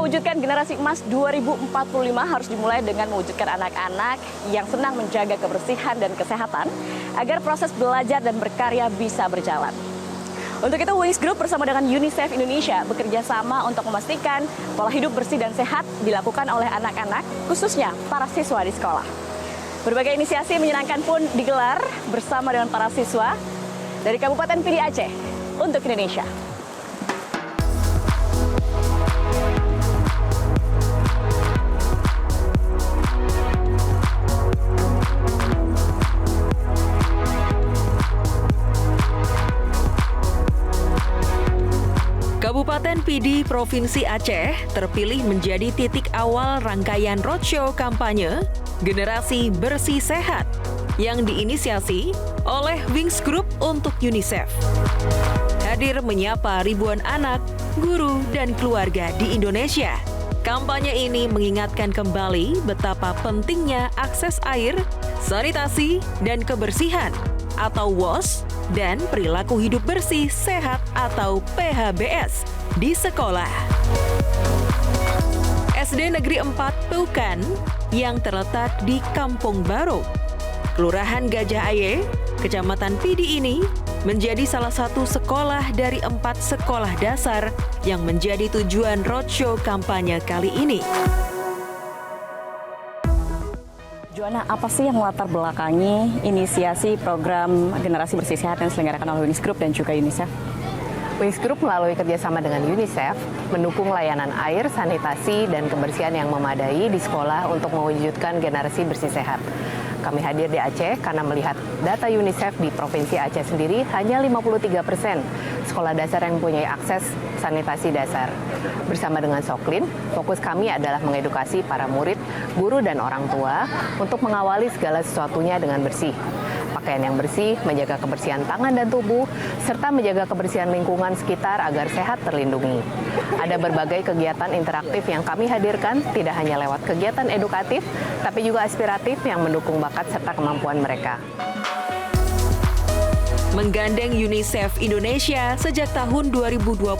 mewujudkan generasi emas 2045 harus dimulai dengan mewujudkan anak-anak yang senang menjaga kebersihan dan kesehatan agar proses belajar dan berkarya bisa berjalan. Untuk itu, Wings Group bersama dengan UNICEF Indonesia bekerja sama untuk memastikan pola hidup bersih dan sehat dilakukan oleh anak-anak, khususnya para siswa di sekolah. Berbagai inisiasi menyenangkan pun digelar bersama dengan para siswa dari Kabupaten Pidi Aceh untuk Indonesia. Kabupaten Pidi, Provinsi Aceh terpilih menjadi titik awal rangkaian roadshow kampanye Generasi Bersih Sehat yang diinisiasi oleh Wings Group untuk UNICEF. Hadir menyapa ribuan anak, guru, dan keluarga di Indonesia. Kampanye ini mengingatkan kembali betapa pentingnya akses air, sanitasi, dan kebersihan atau WOS, dan perilaku hidup bersih sehat atau PHBS di sekolah. SD Negeri 4 Peukan yang terletak di Kampung Baru, Kelurahan Gajah Aye, Kecamatan Pidi ini menjadi salah satu sekolah dari 4 sekolah dasar yang menjadi tujuan roadshow kampanye kali ini. Joanna, apa sih yang latar belakangi inisiasi program Generasi Bersih Sehat yang diselenggarakan oleh Wings Group dan juga UNICEF? Wings Group melalui kerjasama dengan UNICEF mendukung layanan air, sanitasi, dan kebersihan yang memadai di sekolah untuk mewujudkan generasi bersih sehat. Kami hadir di Aceh karena melihat data UNICEF di Provinsi Aceh sendiri hanya 53% sekolah dasar yang mempunyai akses sanitasi dasar. Bersama dengan Soklin, fokus kami adalah mengedukasi para murid, guru, dan orang tua untuk mengawali segala sesuatunya dengan bersih. Pakaian yang bersih, menjaga kebersihan tangan dan tubuh, serta menjaga kebersihan lingkungan sekitar agar sehat terlindungi. Ada berbagai kegiatan interaktif yang kami hadirkan, tidak hanya lewat kegiatan edukatif, tapi juga aspiratif yang mendukung bakat serta kemampuan mereka. Menggandeng UNICEF Indonesia sejak tahun 2020.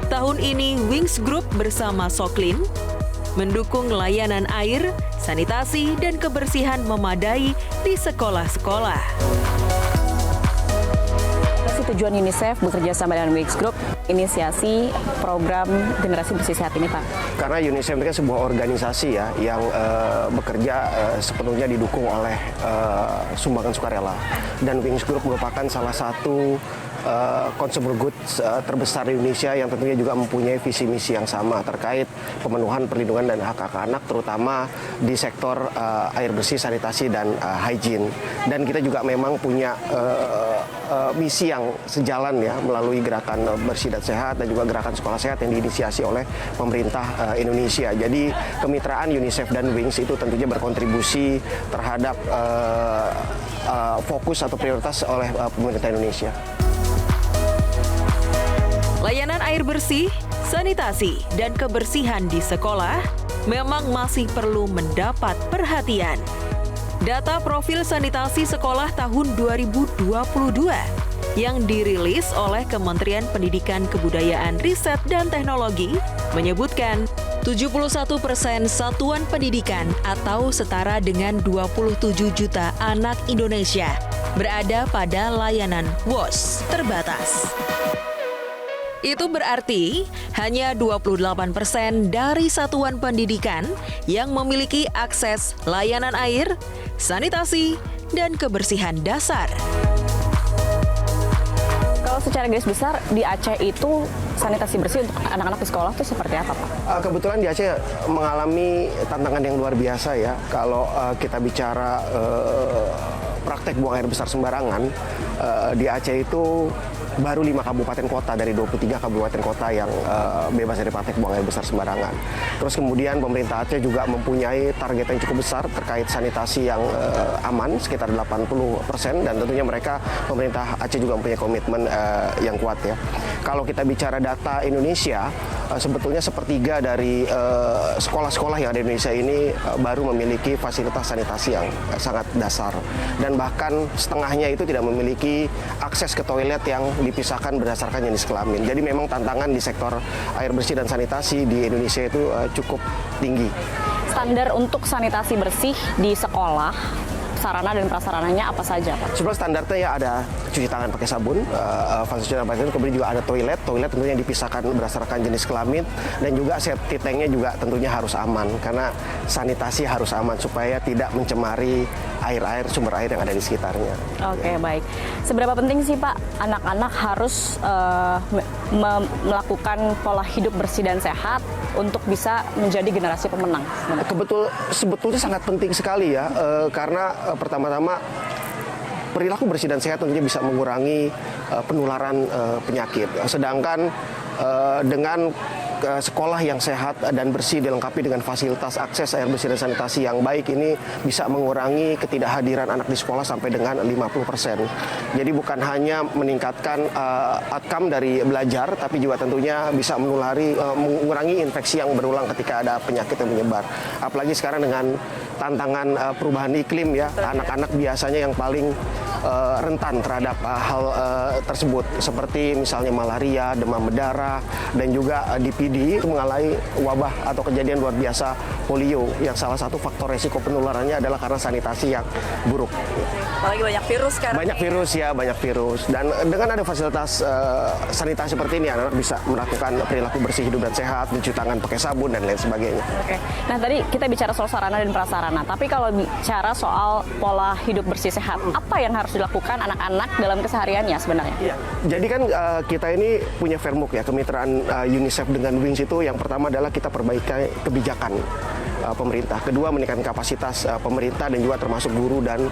Tahun ini Wings Group bersama Soklin mendukung layanan air, sanitasi, dan kebersihan memadai di sekolah-sekolah. Tujuan UNICEF bekerja sama dengan Wings Group inisiasi program Generasi Bersih Sehat ini, Pak? Karena UNICEF ini kan sebuah organisasi ya yang bekerja sepenuhnya didukung oleh sumbangan sukarela, dan Wings Group merupakan salah satu consumer goods terbesar di Indonesia yang tentunya juga mempunyai visi misi yang sama terkait pemenuhan perlindungan dan hak-hak anak, terutama di sektor air bersih, sanitasi, dan hygiene. Dan kita juga memang punya misi yang sejalan ya melalui gerakan bersih dan sehat dan juga gerakan sekolah sehat yang diinisiasi oleh pemerintah Indonesia. Jadi kemitraan UNICEF dan Wings itu tentunya berkontribusi terhadap fokus atau prioritas oleh pemerintah Indonesia. Layanan air bersih, sanitasi, dan kebersihan di sekolah memang masih perlu mendapat perhatian. Data profil sanitasi sekolah tahun 2022 yang dirilis oleh Kementerian Pendidikan Kebudayaan Riset dan Teknologi menyebutkan 71% satuan pendidikan atau setara dengan 27 juta anak Indonesia berada pada layanan WOS terbatas. Itu berarti hanya 28% dari satuan pendidikan yang memiliki akses layanan air, sanitasi, dan kebersihan dasar. Kalau secara garis besar di Aceh itu sanitasi bersih untuk anak-anak di sekolah itu seperti apa, Pak? Kebetulan di Aceh mengalami tantangan yang luar biasa ya. Kalau kita bicara praktek buang air besar sembarangan, di Aceh itu baru 5 kabupaten kota dari 23 kabupaten kota yang bebas dari praktek buang air besar sembarangan. Terus kemudian pemerintah Aceh juga mempunyai target yang cukup besar terkait sanitasi yang aman, sekitar 80%, dan tentunya pemerintah Aceh juga mempunyai komitmen yang kuat ya. Kalau kita bicara data Indonesia, sebetulnya sepertiga dari sekolah-sekolah yang ada di Indonesia ini baru memiliki fasilitas sanitasi yang sangat dasar, dan bahkan setengahnya itu tidak memiliki akses ke toilet yang dipisahkan berdasarkan jenis kelamin. Jadi memang tantangan di sektor air bersih dan sanitasi di Indonesia itu cukup tinggi. Standar untuk sanitasi bersih di sekolah, sarana dan prasarananya apa saja, Pak? Sebenarnya standarnya ya ada cuci tangan pakai sabun, fasilitas cuci, kemudian juga ada toilet tentunya dipisahkan berdasarkan jenis kelamin, dan juga septic tanknya juga tentunya harus aman, karena sanitasi harus aman supaya tidak mencemari air sumber air yang ada di sekitarnya. Oke, baik. Seberapa penting sih, Pak, anak-anak harus melakukan pola hidup bersih dan sehat untuk bisa menjadi generasi pemenang? Sebetulnya sangat penting sekali ya, karena pertama-tama perilaku bersih dan sehat tentunya bisa mengurangi penularan penyakit. Sedangkan dengan sekolah yang sehat dan bersih dilengkapi dengan fasilitas akses air bersih dan sanitasi yang baik, ini bisa mengurangi ketidakhadiran anak di sekolah sampai dengan 50%. Jadi bukan hanya meningkatkan outcome dari belajar, tapi juga tentunya bisa mengurangi infeksi yang berulang ketika ada penyakit yang menyebar. Apalagi sekarang dengan tantangan perubahan iklim ya, anak-anak biasanya yang paling rentan terhadap hal tersebut, seperti misalnya malaria, demam berdarah, dan juga DPD mengalami wabah atau kejadian luar biasa polio, yang salah satu faktor resiko penularannya adalah karena sanitasi yang buruk. Apalagi banyak virus sekarang. Banyak virus. Dan dengan ada fasilitas sanitasi seperti ini, anak-anak bisa melakukan perilaku bersih hidup dan sehat, mencuci tangan pakai sabun dan lain sebagainya. Oke. Nah, tadi kita bicara soal sarana dan prasarana, tapi kalau bicara soal pola hidup bersih sehat, apa yang harus dilakukan anak-anak dalam kesehariannya sebenarnya? Iya. Jadi kan kita ini punya Fairmuk ya, kemitraan UNICEF dengan Wings itu. Yang pertama adalah kita perbaiki kebijakan pemerintah. Kedua, meningkatkan kapasitas pemerintah dan juga termasuk guru dan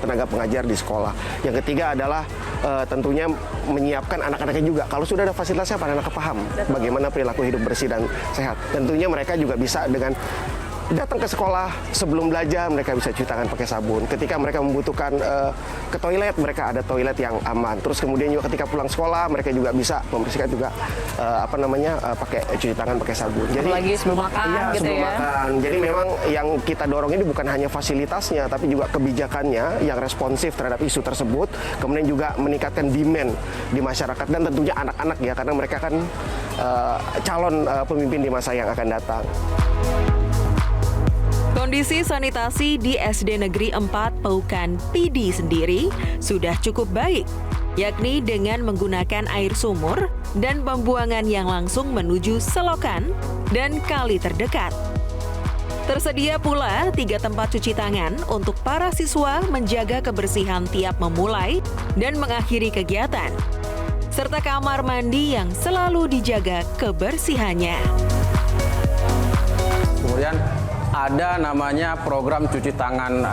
tenaga pengajar di sekolah. Yang ketiga adalah tentunya menyiapkan anak-anaknya juga. Kalau sudah ada fasilitasnya, anak-anak paham bagaimana perilaku hidup bersih dan sehat. Tentunya mereka juga bisa dengan datang ke sekolah sebelum belajar, mereka bisa cuci tangan pakai sabun. Ketika mereka membutuhkan ke toilet, mereka ada toilet yang aman. Terus kemudian juga ketika pulang sekolah, mereka juga bisa membersihkan juga pakai cuci tangan pakai sabun. Jadi apalagi sebelum makan, iya, gitu sebelum ya. makan. Jadi memang yang kita dorong ini bukan hanya fasilitasnya, tapi juga kebijakannya yang responsif terhadap isu tersebut. Kemudian juga meningkatkan demand di masyarakat dan tentunya anak-anak ya, karena mereka kan calon pemimpin di masa yang akan datang. Kondisi sanitasi di SD Negeri 4 Paukan PD sendiri sudah cukup baik, yakni dengan menggunakan air sumur dan pembuangan yang langsung menuju selokan dan kali terdekat. Tersedia pula 3 tempat cuci tangan untuk para siswa menjaga kebersihan tiap memulai dan mengakhiri kegiatan, serta kamar mandi yang selalu dijaga kebersihannya. Kemudian ada namanya program cuci tangan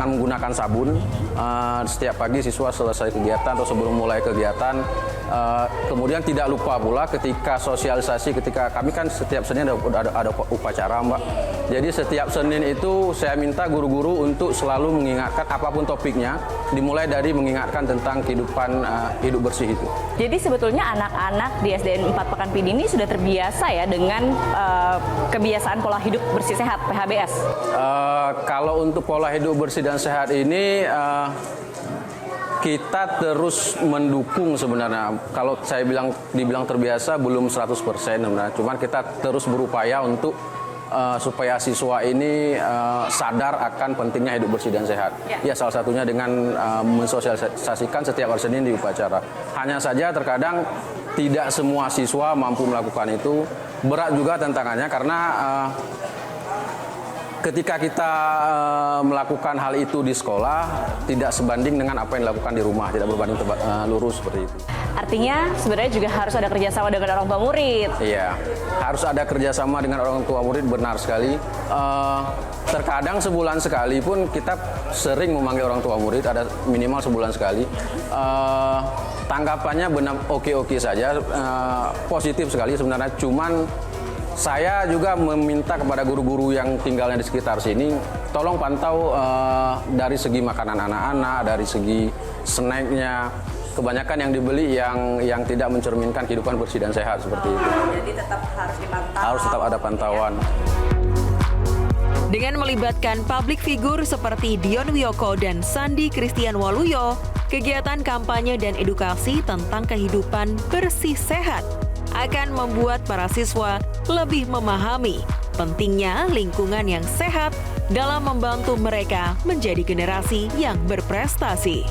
menggunakan sabun. Setiap pagi siswa selesai kegiatan atau sebelum mulai kegiatan. Kemudian tidak lupa pula ketika sosialisasi, ketika kami kan setiap Senin ada upacara, Mbak. Jadi setiap Senin itu saya minta guru-guru untuk selalu mengingatkan apapun topiknya, dimulai dari mengingatkan tentang kehidupan hidup bersih itu. Jadi sebetulnya anak-anak di SDN 4 Paukan PD ini sudah terbiasa ya dengan kebiasaan pola hidup bersih sehat, PHBS? Kalau untuk pola hidup bersih dan sehat ini kita terus mendukung sebenarnya. Kalau saya dibilang terbiasa belum 100% sebenarnya. Cuman kita terus berupaya untuk supaya siswa ini sadar akan pentingnya hidup bersih dan sehat. Ya, salah satunya dengan mensosialisasikan setiap hari Senin di upacara. Hanya saja terkadang tidak semua siswa mampu melakukan itu. Berat juga tantangannya karena ketika kita melakukan hal itu di sekolah tidak sebanding dengan apa yang dilakukan di rumah, tidak berbanding lurus seperti itu. Artinya sebenarnya juga harus ada kerjasama dengan orang tua murid. Iya, harus ada kerjasama dengan orang tua murid, benar sekali. Terkadang sebulan sekali pun kita sering memanggil orang tua murid, ada minimal sebulan sekali. Tanggapannya benar oke-oke saja, positif sekali sebenarnya. Cuman saya juga meminta kepada guru-guru yang tinggalnya di sekitar sini, tolong pantau dari segi makanan anak-anak, dari segi snacknya, kebanyakan yang dibeli yang tidak mencerminkan kehidupan bersih dan sehat seperti itu. Jadi tetap harus dipantau. Harus tetap ada pantauan. Dengan melibatkan publik figur seperti Dion Wiyoko dan Sandi Christian Waluyo, kegiatan kampanye dan edukasi tentang kehidupan bersih sehat akan membuat para siswa lebih memahami pentingnya lingkungan yang sehat dalam membantu mereka menjadi generasi yang berprestasi.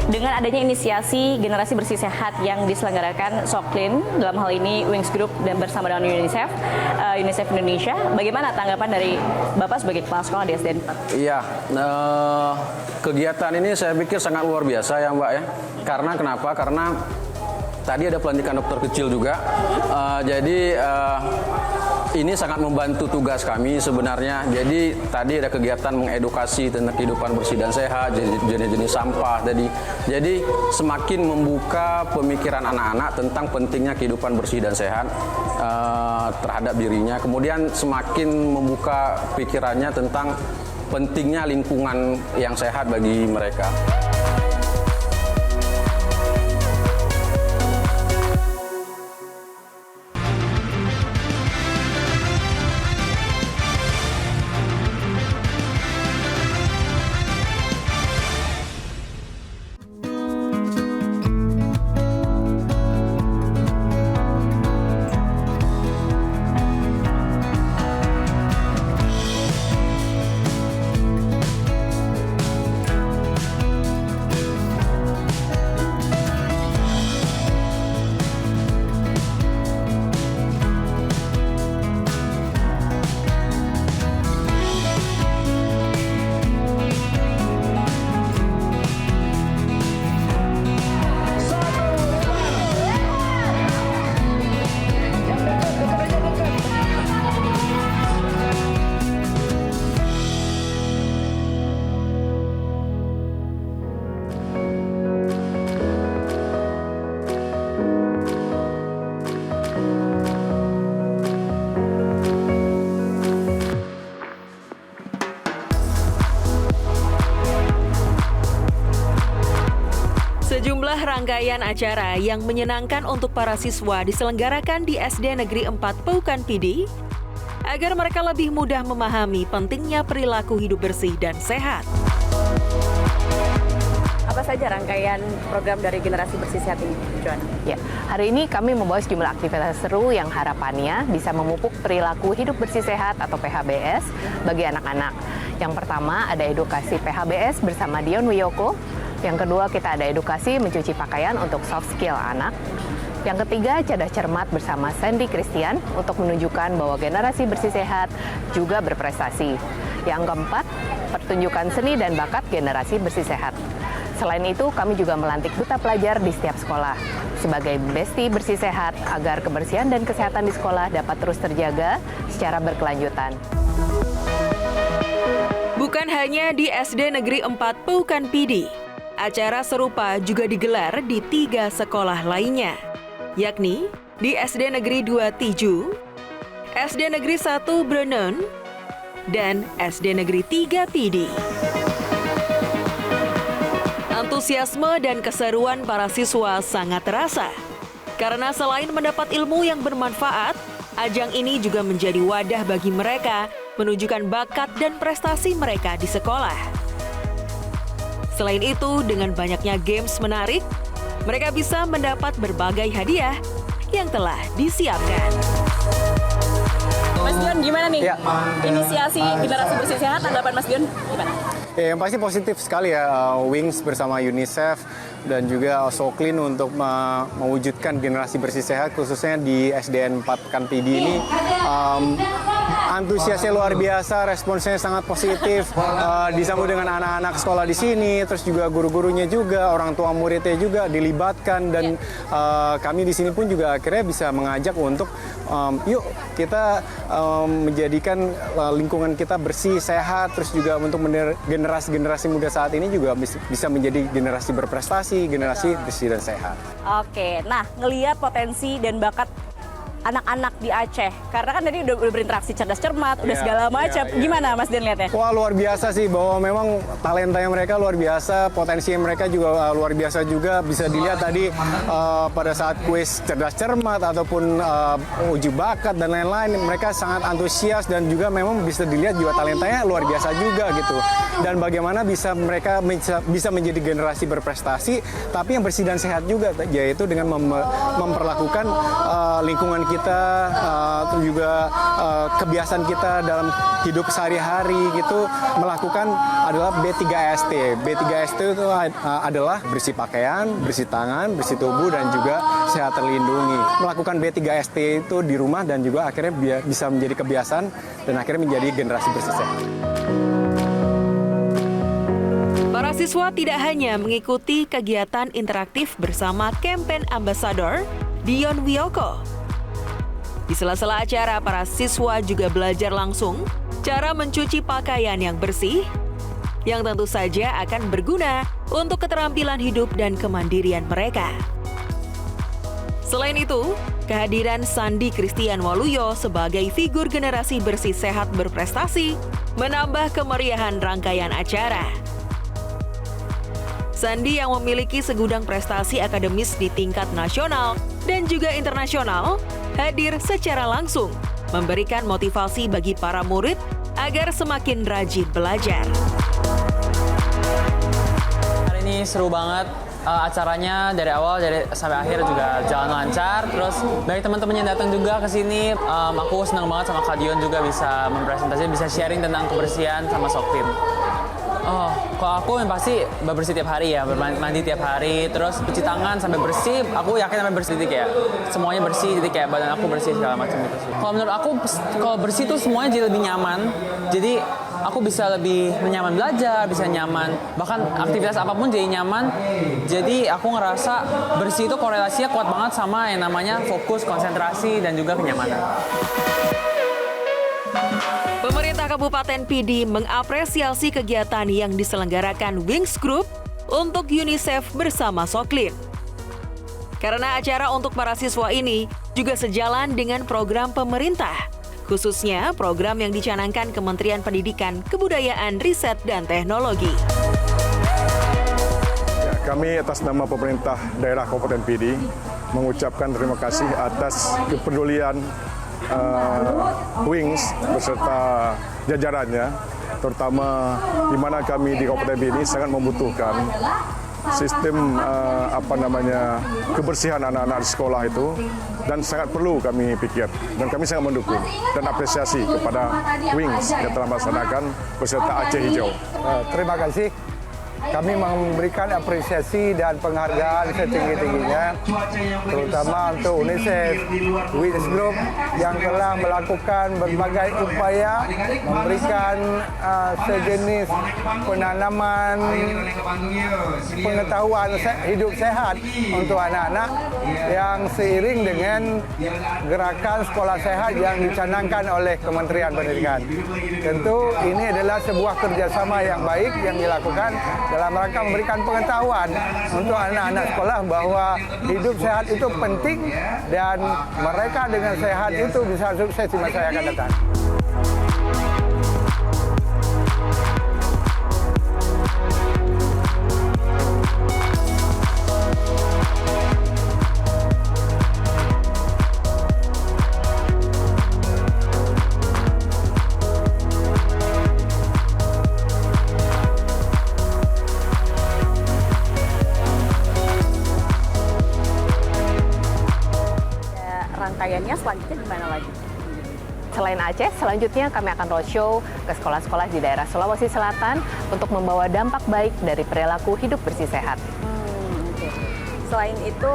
Dengan adanya inisiasi generasi bersih sehat yang diselenggarakan Soklin, dalam hal ini Wings Group dan bersama dengan UNICEF, UNICEF Indonesia, bagaimana tanggapan dari Bapak sebagai kepala sekolah di SDN 4? Iya, kegiatan ini saya pikir sangat luar biasa ya Mbak ya. Karena kenapa? Karena tadi ada pelantikan dokter kecil juga, jadi ini sangat membantu tugas kami sebenarnya. Jadi tadi ada kegiatan mengedukasi tentang kehidupan bersih dan sehat, jenis-jenis sampah. Jadi semakin membuka pemikiran anak-anak tentang pentingnya kehidupan bersih dan sehat terhadap dirinya. Kemudian semakin membuka pikirannya tentang pentingnya lingkungan yang sehat bagi mereka. Sejumlah rangkaian acara yang menyenangkan untuk para siswa diselenggarakan di SD Negeri 4 Peukan Pidi agar mereka lebih mudah memahami pentingnya perilaku hidup bersih dan sehat. Apa saja rangkaian program dari generasi bersih sehat ini, Joanna? Ya, hari ini kami membawa sejumlah aktivitas seru yang harapannya bisa memupuk perilaku hidup bersih sehat atau PHBS bagi anak-anak. Yang pertama ada edukasi PHBS bersama Dion Wiyoko. Yang kedua kita ada edukasi mencuci pakaian untuk soft skill anak. Yang ketiga cerdas cermat bersama Sandi Christian untuk menunjukkan bahwa generasi bersih sehat juga berprestasi. Yang keempat pertunjukan seni dan bakat generasi bersih sehat. Selain itu, kami juga melantik duta pelajar di setiap sekolah sebagai bestie bersih sehat agar kebersihan dan kesehatan di sekolah dapat terus terjaga secara berkelanjutan. Bukan hanya di SD Negeri 4 Peukan Pidi, acara serupa juga digelar di 3 sekolah lainnya, yakni di SD Negeri 2 Tiju, SD Negeri 1 Brenon, dan SD Negeri 3 Pidi. Antusiasme dan keseruan para siswa sangat terasa, karena selain mendapat ilmu yang bermanfaat, ajang ini juga menjadi wadah bagi mereka menunjukkan bakat dan prestasi mereka di sekolah. Selain itu, dengan banyaknya games menarik, mereka bisa mendapat berbagai hadiah yang telah disiapkan. Mas Dion, gimana nih? Ya. Inisiasi generasi bersih sehat, tanggapan Mas Dion gimana? Ya, yang pasti positif sekali ya, Wings bersama UNICEF dan juga Soklin untuk mewujudkan generasi bersih sehat, khususnya di SDN 4 Peukan Pidi ini. Antusiasnya luar biasa, responsnya sangat positif, disambut dengan anak-anak sekolah di sini, terus juga guru-gurunya juga, orang tua muridnya juga dilibatkan, dan kami di sini pun juga akhirnya bisa mengajak untuk yuk kita menjadikan lingkungan kita bersih, sehat, terus juga untuk generasi muda saat ini juga bisa menjadi generasi berprestasi, generasi bersih dan sehat. Oke, nah ngelihat potensi dan bakat anak-anak di Aceh? Karena kan tadi udah berinteraksi cerdas cermat, udah Iya, segala macam. iya, iya. Gimana Mas Dian lihatnya? Wah, luar biasa sih, bahwa memang talentanya mereka luar biasa, potensi mereka juga luar biasa juga. Bisa dilihat tadi pada saat kuis cerdas cermat ataupun uji bakat dan lain-lain, mereka sangat antusias dan juga memang bisa dilihat juga talentanya luar biasa juga gitu. Dan bagaimana mereka bisa menjadi generasi berprestasi, tapi yang bersih dan sehat juga, yaitu dengan memperlakukan lingkungan kita, juga kebiasaan kita dalam hidup sehari-hari gitu, melakukan adalah B3ST. B3ST itu adalah bersih pakaian, bersih tangan, bersih tubuh, dan juga sehat terlindungi. Melakukan B3ST itu di rumah dan juga akhirnya bisa menjadi kebiasaan dan akhirnya menjadi generasi bersih sehat. Para siswa tidak hanya mengikuti kegiatan interaktif bersama Campaign Ambassador Dion Wiyoko. Di sela-sela acara, para siswa juga belajar langsung cara mencuci pakaian yang bersih, yang tentu saja akan berguna untuk keterampilan hidup dan kemandirian mereka. Selain itu, kehadiran Sandi Christian Waluyo sebagai figur generasi bersih sehat berprestasi menambah kemeriahan rangkaian acara. Sandi yang memiliki segudang prestasi akademis di tingkat nasional dan juga internasional hadir secara langsung, memberikan motivasi bagi para murid agar semakin rajin belajar. Hari ini seru banget, acaranya dari awal sampai akhir juga jalan lancar. Terus banyak teman-teman yang datang juga ke sini. Aku senang banget sama Kak Dion juga bisa mempresentasi, bisa sharing tentang kebersihan sama Soktim. Oh, kalau aku yang pasti bersih tiap hari ya, mandi tiap hari, terus cuci tangan sampai bersih. Aku yakin sampai bersih, jadi kayak semuanya bersih, jadi kayak badan aku bersih segala macam gitu sih. Kalau menurut aku, kalau bersih tuh semuanya jadi lebih nyaman. Jadi aku bisa lebih nyaman belajar, bisa nyaman, bahkan aktivitas apapun jadi nyaman. Jadi aku ngerasa bersih itu korelasinya kuat banget sama yang namanya fokus, konsentrasi, dan juga kenyamanan. Pemerintah Kabupaten Pidi mengapresiasi kegiatan yang diselenggarakan Wings Group untuk UNICEF bersama Soklin. Karena acara untuk para siswa ini juga sejalan dengan program pemerintah, khususnya program yang dicanangkan Kementerian Pendidikan, Kebudayaan, Riset, dan Teknologi. Kami atas nama pemerintah daerah Kabupaten Pidi mengucapkan terima kasih atas kepedulian Wings beserta jajarannya, terutama di mana kami di Kabupaten Pidi sangat membutuhkan sistem kebersihan anak-anak di sekolah itu, dan sangat perlu kami pikir, dan kami sangat mendukung dan apresiasi kepada Wings yang telah melaksanakan beserta Aceh Hijau. Terima kasih. Kami memberikan apresiasi dan penghargaan setinggi-tingginya, terutama untuk UNICEF, Wings Group yang telah melakukan berbagai upaya memberikan sejenis penanaman pengetahuan hidup sehat untuk anak-anak yang seiring dengan gerakan sekolah sehat yang dicanangkan oleh Kementerian Pendidikan. Tentu ini adalah sebuah kerjasama yang baik yang dilakukan dalam rangka memberikan pengetahuan untuk anak-anak sekolah bahwa hidup sehat itu penting dan mereka dengan sehat itu bisa sukses di masa yang akan datang. Rangkaiannya selanjutnya gimana lagi? Selain Aceh, selanjutnya kami akan roadshow ke sekolah-sekolah di daerah Sulawesi Selatan untuk membawa dampak baik dari perilaku hidup bersih sehat. Okay. Selain itu,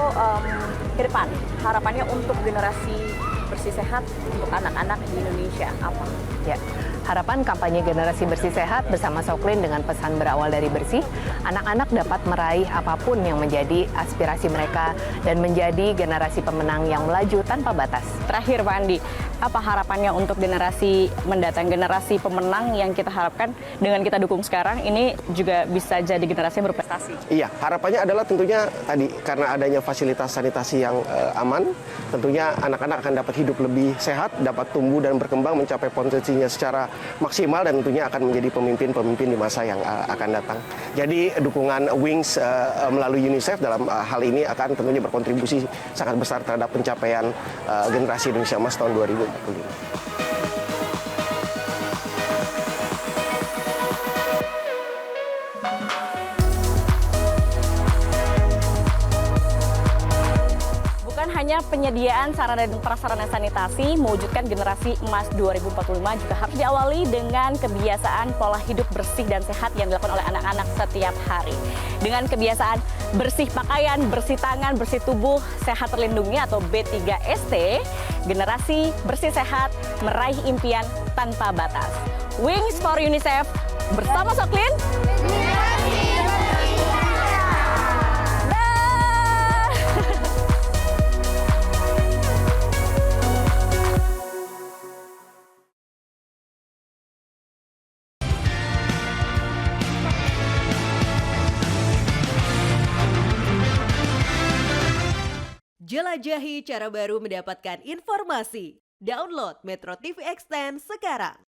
ke depan harapannya untuk generasi bersih sehat untuk anak-anak di Indonesia apa? Ya, harapan kampanye generasi bersih sehat bersama Soklin dengan pesan berawal dari bersih, anak-anak dapat meraih apapun yang menjadi aspirasi mereka dan menjadi generasi pemenang yang melaju tanpa batas. Terakhir Pak Andi, apa harapannya untuk generasi mendatang, generasi pemenang yang kita harapkan dengan kita dukung sekarang ini juga bisa jadi generasi yang berprestasi? Iya, harapannya adalah tentunya tadi karena adanya fasilitas sanitasi yang aman, tentunya anak-anak akan dapat hidup lebih sehat, dapat tumbuh dan berkembang mencapai potensinya secara maksimal dan tentunya akan menjadi pemimpin-pemimpin di masa yang akan datang. Jadi dukungan Wings melalui UNICEF dalam hal ini akan tentunya berkontribusi sangat besar terhadap pencapaian generasi Indonesia Emas tahun 2045. Bukan hanya penyediaan sarana dan prasarana sanitasi, mewujudkan generasi emas 2045 juga harus diawali dengan kebiasaan pola hidup bersih dan sehat yang dilakukan oleh anak-anak setiap hari. Dengan kebiasaan bersih pakaian, bersih tangan, bersih tubuh, sehat terlindungi atau B3ST, generasi bersih sehat meraih impian tanpa batas. Wings for UNICEF bersama Soklin. Jelajahi cara baru mendapatkan informasi. Download Metro TV Extend sekarang.